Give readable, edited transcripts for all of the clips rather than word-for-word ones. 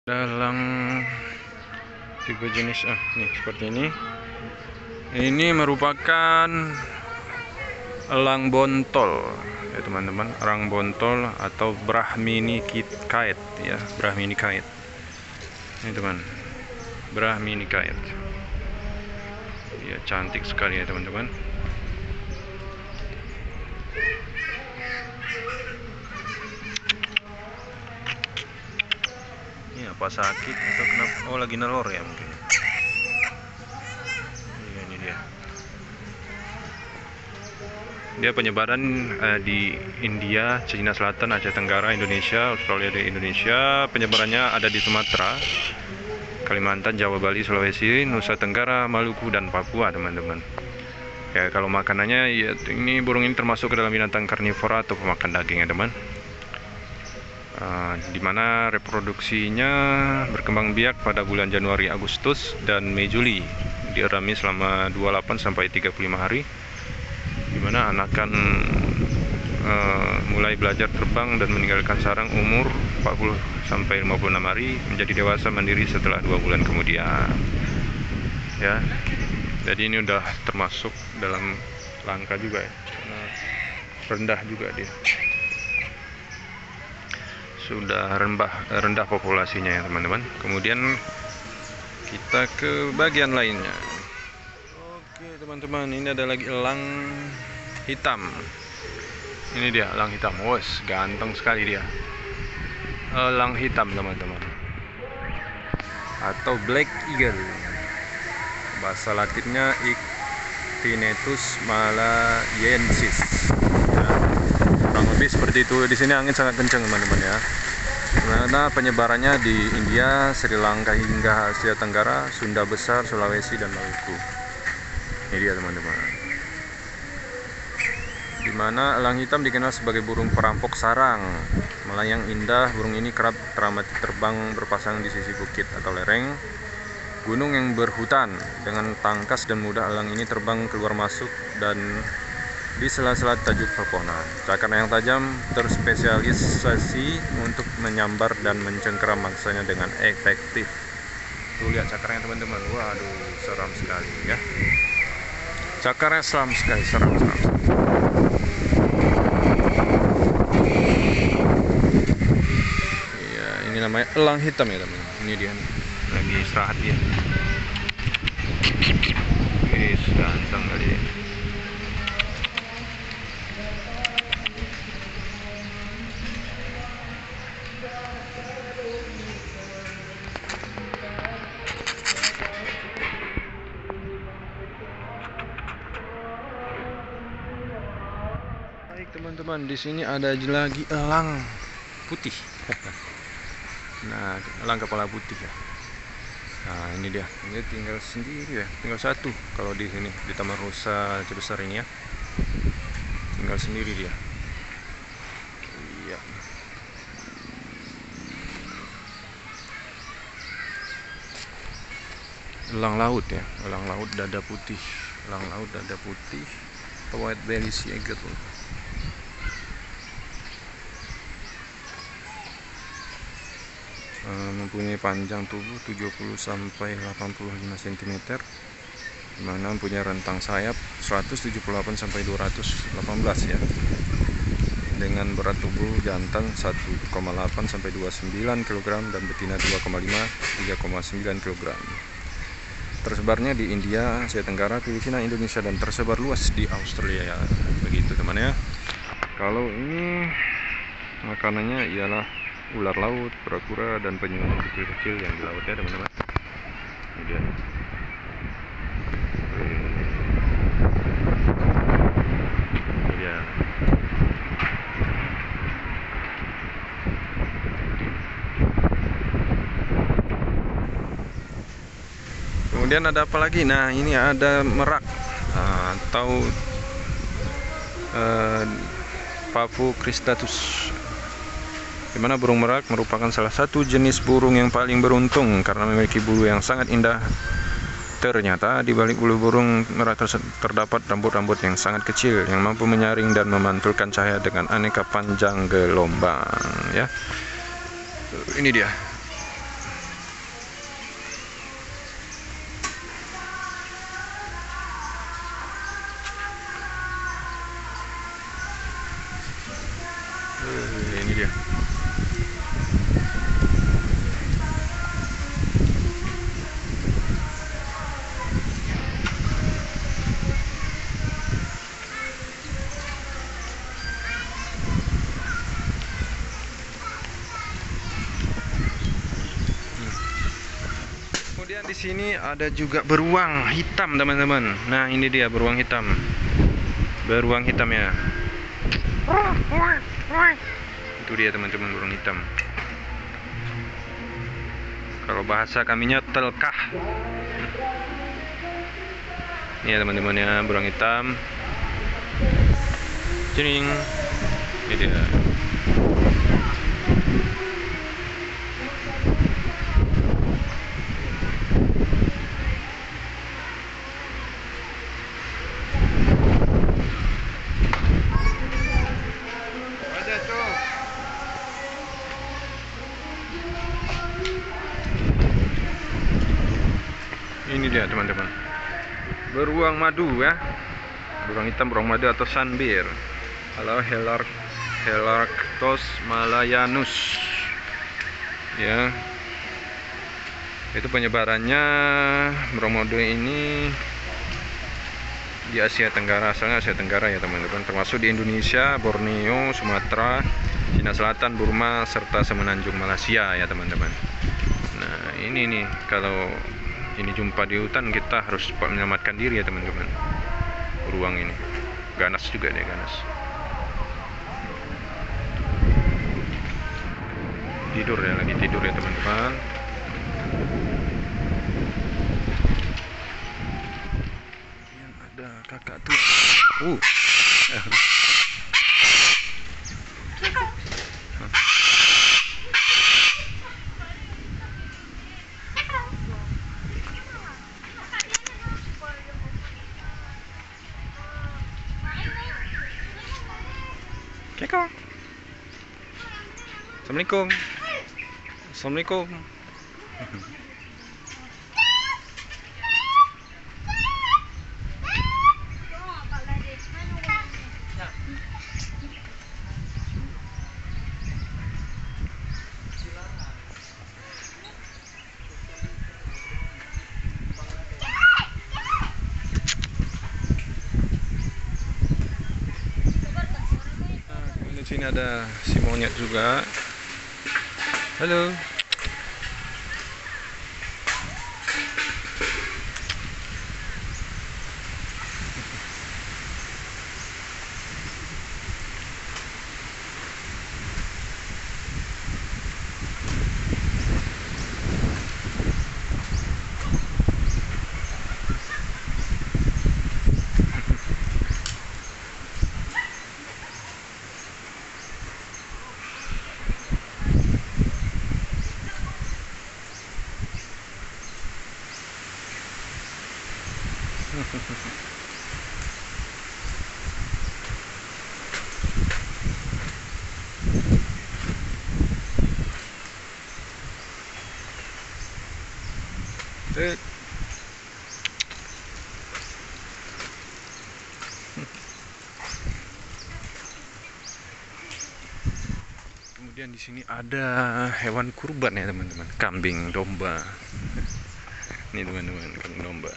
Dalang tipe jenis nih seperti ini. Ini merupakan elang bontol ya teman-teman, elang bontol atau Brahmini kite ya, Brahmini kite. Ini teman, Brahmini kite. Ya cantik sekali ya teman-teman. Ini apa sakit atau kenapa? Oh lagi nelor ya mungkin. Iya, ini dia. Dia penyebaran di India, Cina Selatan, Aceh Tenggara, Indonesia, Australia dan Indonesia. Penyebarannya ada di Sumatera, Kalimantan, Jawa, Bali, Sulawesi, Nusa Tenggara, Maluku, dan Papua teman-teman. Ya kalau makanannya ya ini burung ini termasuk ke dalam binatang karnivora atau pemakan daging ya teman. Dimana reproduksinya berkembang biak pada bulan Januari, Agustus, dan Mei, Juli. Diarami selama 28 sampai 35 hari. Dimana anakan mulai belajar terbang dan meninggalkan sarang umur 40 sampai 56 hari, menjadi dewasa mandiri setelah 2 bulan kemudian. Ya. Jadi ini udah termasuk dalam langka juga ya. Karena rendah juga dia. Sudah rendah populasinya ya teman-teman. Kemudian kita ke bagian lainnya. Oke teman-teman, ini ada lagi elang hitam. Ini dia elang hitam. Wos, ganteng sekali dia. Elang hitam teman-teman, atau black eagle. Bahasa Latinnya Ictinus malayensis. Ya, kurang lebih seperti itu. Di sini angin sangat kencang teman-teman ya. Karena penyebarannya di India, Sri Lanka hingga Asia Tenggara, Sunda Besar, Sulawesi, dan Maluku. Ini dia teman-teman. Dimana elang hitam dikenal sebagai burung perampok sarang. Melayang indah, burung ini kerap teramati terbang berpasang di sisi bukit atau lereng gunung yang berhutan. Dengan tangkas dan mudah elang ini terbang keluar masuk dan di sela-sela tajuk pepohonan. Cakar yang tajam terspesialisasi untuk menyambar dan mencengkeram mangsanya dengan efektif. Tuh lihat cakarnya teman-teman. Waduh, seram sekali ya. Cakarnya seram sekali, seram. Iya, ini namanya elang hitam ya teman. Ini dia nih. Lagi istirahat dia. Wis, ganteng kali. Baik teman-teman, di sini ada lagi elang putih. Nah, elang kepala putih ya. Nah, ini dia. Ini tinggal sendiri ya. Tinggal satu kalau di sini di Taman Rusa Cibesar ini ya. Tinggal sendiri dia. Iya. Elang laut ya. Elang laut dada putih. Elang laut dada putih. White belly sea eagle. Mempunyai panjang tubuh 70 sampai 85 cm, dimana mempunyai rentang sayap 178 sampai 218 ya, dengan berat tubuh jantan 1,8 sampai 29 kg dan betina 2,5 3,9 kg. Tersebarnya di India, Asia Tenggara, Filipina, Indonesia, dan tersebar luas di Australia ya. Begitu teman ya. Kalau ini makanannya ialah ular laut, kura-kura, dan penyu kecil-kecil yang di laut ya teman-teman. Ini dia. Ini dia. Kemudian ada apa lagi? Nah, ini ada merak atau Pavu cristatus. Dimana burung merak merupakan salah satu jenis burung yang paling beruntung karena memiliki bulu yang sangat indah. Ternyata di balik bulu burung merak terdapat rambut-rambut yang sangat kecil yang mampu menyaring dan memantulkan cahaya dengan aneka panjang gelombang ya. Ini dia. Kemudian di sini ada juga beruang hitam, teman-teman. Nah, ini dia beruang hitam. Beruang hitam ya. Itu dia teman-teman, beruang hitam. Kalau bahasa kaminya telkah. Ini ya teman-teman ya, beruang hitam. Jering. Ini dia. Ini dia teman-teman, beruang madu ya, beruang hitam, beruang madu atau sunbear. Halo, Helarctos malayanus ya. Itu penyebarannya beruang madu ini di Asia Tenggara, asalnya Asia Tenggara ya teman-teman, termasuk di Indonesia, Borneo, Sumatera, Cina Selatan, Burma, serta semenanjung Malaysia ya teman-teman. Nah, ini nih, kalau ini jumpa di hutan kita harus cepat menyelamatkan diri ya teman-teman. Beruang ini ganas juga dia, ganas. Tidur ya, lagi tidur ya teman-teman. Yang ada kakak tua. Keko. Assalamualaikum. Assalamualaikum. Di sini ada si monyet juga. Halo. Kemudian di sini ada hewan kurban ya teman-teman, kambing, domba. Ini teman-teman, kambing, domba.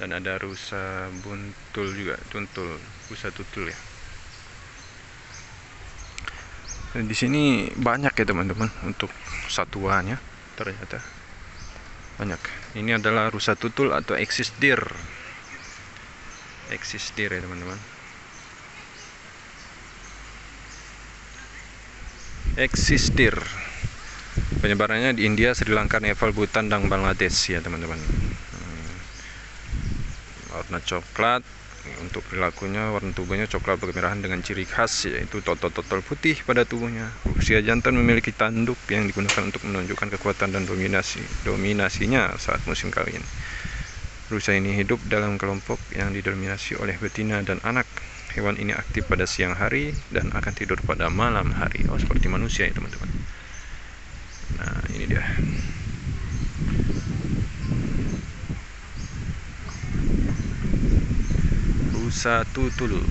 Dan ada rusa buntul juga, rusa tutul ya. Dan di sini banyak ya teman-teman untuk satuannya, ternyata banyak. Ini adalah rusa tutul atau Axis deer. Axis deer ya teman-teman. Axis deer. Penyebarannya di India, Sri Lanka, Nepal, Bhutan, dan Bangladesh ya teman-teman. Warna coklat, untuk perilakunya warna tubuhnya coklat kemerahan dengan ciri khas yaitu totol putih pada tubuhnya. Usia jantan memiliki tanduk yang digunakan untuk menunjukkan kekuatan dan dominasinya saat musim kawin. Rusa ini hidup dalam kelompok yang didominasi oleh betina dan anak. Hewan ini aktif pada siang hari dan akan tidur pada malam hari. Oh, seperti manusia ya teman-teman. Nah, ini dia. Rusa tutul.